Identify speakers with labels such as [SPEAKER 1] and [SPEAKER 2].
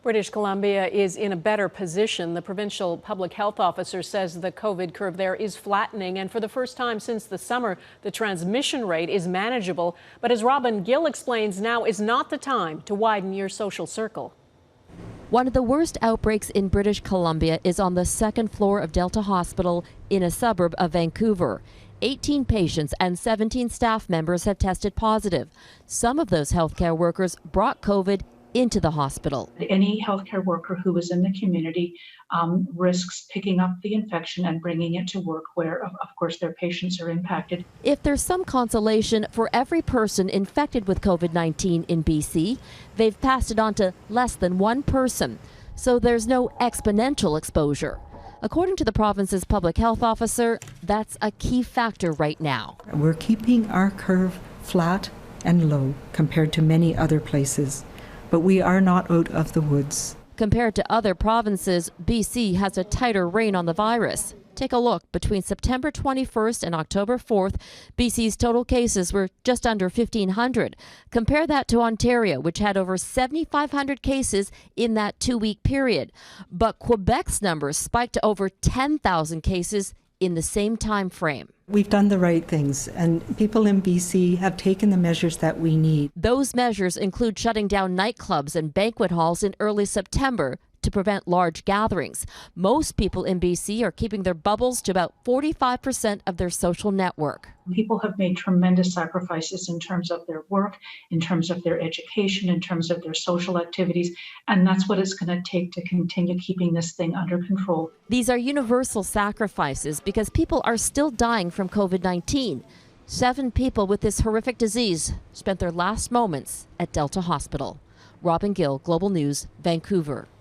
[SPEAKER 1] British Columbia is in a better position. The provincial public health officer says the COVID curve there is flattening, and for the first time since the summer, the transmission rate is manageable. But as Robin Gill explains, now is not the time to widen your social circle.
[SPEAKER 2] One of the worst outbreaks in British Columbia is on the second floor of Delta Hospital in a suburb of Vancouver. 18 patients and 17 staff members have tested positive. Some of those healthcare workers brought COVID into the hospital.
[SPEAKER 3] Any healthcare worker who is in the community risks picking up the infection and bringing it to work where, of course, their patients are impacted.
[SPEAKER 2] If there's some consolation, for every person infected with COVID-19 in BC, they've passed it on to less than one person. So there's no exponential exposure. According to the province's public health officer, that's a key factor right now.
[SPEAKER 4] We're keeping our curve flat and low compared to many other places, but we are not out of the woods.
[SPEAKER 2] Compared to other provinces, BC has a tighter rein on the virus. Take a look. Between September 21st and October 4th, BC's total cases were just under 1,500. Compare that to Ontario, which had over 7,500 cases in that two-week period. But Quebec's numbers spiked to over 10,000 cases in the same time frame.
[SPEAKER 4] We've done the right things, and people in BC have taken the measures that we need.
[SPEAKER 2] Those measures include shutting down nightclubs and banquet halls in early September to prevent large gatherings. Most people in BC are keeping their bubbles to about 45% of their social network.
[SPEAKER 3] People have made tremendous sacrifices in terms of their work, in terms of their education, in terms of their social activities, and that's what it's going to take to continue keeping this thing under control.
[SPEAKER 2] These are universal sacrifices because people are still dying from COVID-19. 7 people with this horrific disease spent their last moments at Delta Hospital. Robin Gill, Global News, Vancouver.